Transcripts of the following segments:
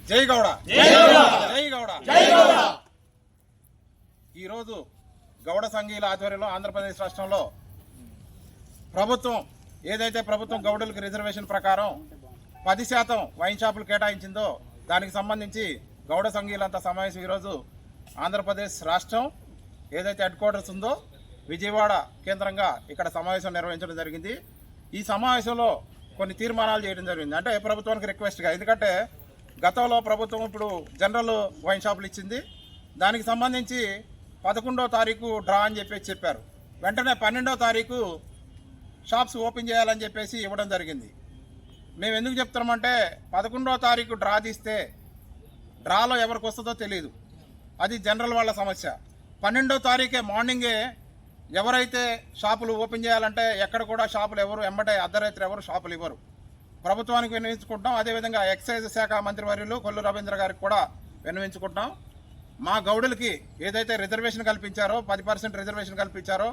జై గౌడ జై గౌడ జై గౌడ. ఈరోజు గౌడ సంఘీయుల ఆధ్వర్యంలో ఆంధ్రప్రదేశ్ రాష్ట్రంలో ప్రభుత్వం ఏదైతే ప్రభుత్వం గౌడులకు రిజర్వేషన్ ప్రకారం 10% వైన్ షాపులు కేటాయించిందో దానికి సంబంధించి గౌడ సంఘీయులంతా సమావేశం ఈరోజు ఆంధ్రప్రదేశ్ రాష్ట్రం ఏదైతే హెడ్ క్వార్టర్స్ ఉందో విజయవాడ కేంద్రంగా ఇక్కడ సమావేశం నిర్వహించడం జరిగింది. ఈ సమావేశంలో కొన్ని తీర్మానాలు చేయడం జరిగింది. అంటే ప్రభుత్వానికి రిక్వెస్ట్గా, ఎందుకంటే గతంలో ప్రభుత్వం ఇప్పుడు జనరల్ వైన్ షాపులు ఇచ్చింది, దానికి సంబంధించి 11వ తారీఖు డ్రా అని చెప్పారు. వెంటనే 12వ తారీఖు షాప్స్ ఓపెన్ చేయాలని చెప్పేసి ఇవ్వడం జరిగింది. మేము ఎందుకు చెప్తున్నామంటే 11వ తారీఖు డ్రా తీస్తే డ్రాలో ఎవరికి వస్తుందో తెలియదు, అది జనరల్ వాళ్ళ సమస్య. 12వ తారీఖే మార్నింగే ఎవరైతే షాపులు ఓపెన్ చేయాలంటే ఎక్కడ కూడా షాపులు ఎవరు ఎంబటే అర్ధరాత్రి ఎవరు షాపులు ఇవ్వరు. ప్రభుత్వానికి విన్నవించుకుంటాం. అదేవిధంగా ఎక్సైజ్ శాఖ మంత్రివర్యులు కొల్లు రవీంద్ర గారికి కూడా విన్నవించుకుంటాం. మా గౌడులకి ఏదైతే రిజర్వేషన్ కల్పించారో 10% రిజర్వేషన్ కల్పించారో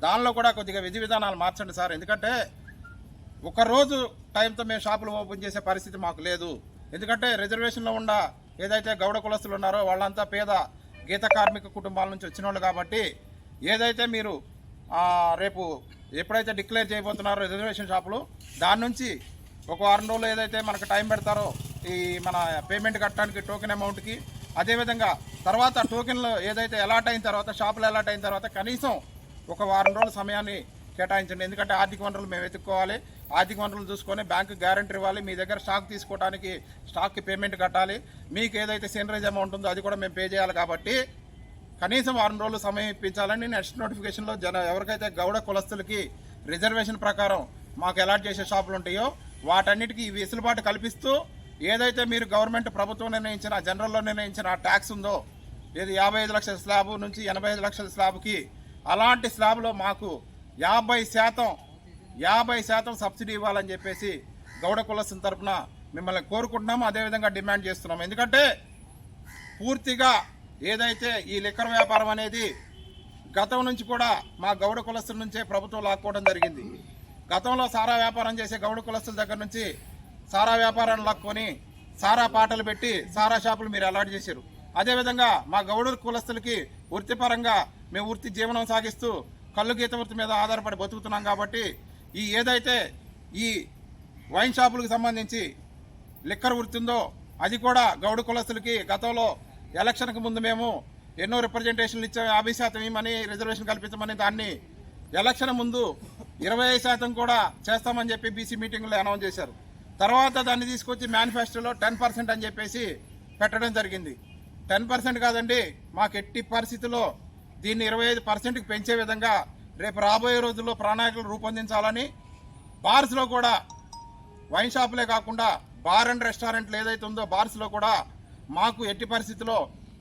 దానిలో కూడా కొద్దిగా విధి విధానాలు మార్చండి సార్. ఎందుకంటే ఒకరోజు టైంతో మేము షాపులు ఓపెన్ చేసే పరిస్థితి మాకు లేదు. ఎందుకంటే రిజర్వేషన్లో ఉన్న ఏదైతే గౌడ కులస్తులు ఉన్నారో వాళ్ళంతా పేద గీత కార్మిక కుటుంబాల నుంచి వచ్చిన వాళ్ళు కాబట్టి ఏదైతే మీరు రేపు ఎప్పుడైతే డిక్లేర్ చేయబోతున్నారో రిజర్వేషన్ షాపులు దాని నుంచి ఒక వారం రోజులు ఏదైతే మనకు టైం పెడతారో ఈ మన పేమెంట్ కట్టడానికి టోకెన్ అమౌంట్కి, అదేవిధంగా తర్వాత టోకెన్లు ఏదైతే అలాట్ అయిన తర్వాత షాపులు అలాట్ అయిన తర్వాత కనీసం ఒక వారం రోజుల సమయాన్ని కేటాయించండి. ఎందుకంటే ఆర్థిక వనరులు మేము వెతుక్కోవాలి, ఆర్థిక వనరులు చూసుకొని బ్యాంకు గ్యారంటీ ఇవ్వాలి, మీ దగ్గర స్టాక్ తీసుకోవడానికి స్టాక్కి పేమెంట్ కట్టాలి, మీకు ఏదైతే సెనరేజ్ అమౌంట్ ఉందో అది కూడా మేము పే చేయాలి. కాబట్టి కనీసం వారం రోజులు సమయం ఇప్పించాలని నెక్స్ట్ నోటిఫికేషన్లో ఎవరికైతే గౌడ కులస్తులకి రిజర్వేషన్ ప్రకారం మాకు అలాట్ చేసే షాపులు ఉంటాయో వాటన్నిటికీ ఈ వెసులుబాటు కల్పిస్తూ ఏదైతే మీరు గవర్నమెంట్ ప్రభుత్వం నిర్ణయించిన జనరల్లో నిర్ణయించిన ట్యాక్స్ ఉందో ఇది 55 లక్షల స్లాబ్ నుంచి 85 లక్షల స్లాబ్కి అలాంటి స్లాబ్లో మాకు 50% సబ్సిడీ ఇవ్వాలని చెప్పేసి గౌడ కులస్తుల తరఫున మిమ్మల్ని కోరుకుంటున్నాము. అదేవిధంగా డిమాండ్ చేస్తున్నాము. ఎందుకంటే పూర్తిగా ఏదైతే ఈ లిక్కర్ వ్యాపారం అనేది గతం నుంచి కూడా మా గౌడ కులస్తుల నుంచే ప్రభుత్వం లాక్కోవడం జరిగింది. గతంలో సారా వ్యాపారం చేసే గౌడ కులస్తుల దగ్గర నుంచి సారా వ్యాపారాన్ని లాక్కొని సారా పాటలు పెట్టి సారా షాపులు మీరు అలాట్ చేశారు. అదేవిధంగా మా గౌడ కులస్తులకి వృత్తిపరంగా మేము వృత్తి జీవనం సాగిస్తూ కళ్ళు గీత వృత్తి మీద ఆధారపడి బతుకుతున్నాం. కాబట్టి ఈ ఏదైతే ఈ వైన్ షాపులకు సంబంధించి లిక్కర్ వృత్తి ఉందో అది కూడా గౌడ కులస్తులకి గతంలో ఎలక్షన్కి ముందు మేము ఎన్నో రిప్రజెంటేషన్లు ఇచ్చాము. 50% ఇవ్వమని రిజర్వేషన్ కల్పించమని దాన్ని ఎలక్షన్ ముందు 25% కూడా చేస్తామని చెప్పి బీసీ మీటింగ్లో అనౌన్స్ చేశారు. తర్వాత దాన్ని తీసుకొచ్చి మేనిఫెస్టోలో 10% అని చెప్పేసి పెట్టడం జరిగింది. 10% కాదండి, మాకు ఎట్టి పరిస్థితుల్లో దీన్ని 25%కి పెంచే విధంగా రేపు రాబోయే రోజుల్లో ప్రణాళికలు రూపొందించాలని, బార్స్లో కూడా వైన్ షాపులే కాకుండా బార్ అండ్ రెస్టారెంట్లు ఏదైతే ఉందో బార్స్లో కూడా మాకు ఎట్టి పరిస్థితుల్లో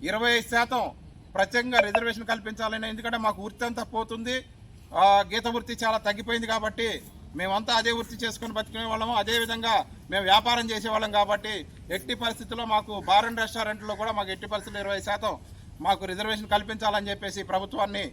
25% ప్రత్యేకంగా రిజర్వేషన్ కల్పించాలని. ఎందుకంటే మాకు వృత్తి అంతా పోతుంది, గీత వృత్తి చాలా తగ్గిపోయింది. కాబట్టి మేమంతా అదే వృత్తి చేసుకుని బతికే వాళ్ళము, అదేవిధంగా మేము వ్యాపారం చేసేవాళ్ళం. కాబట్టి ఎట్టి పరిస్థితుల్లో మాకు బార్ అండ్ రెస్టారెంట్లో కూడా మాకు ఎట్టి పరిస్థితుల్లో 20% మాకు రిజర్వేషన్ కల్పించాలని చెప్పేసి ప్రభుత్వాన్ని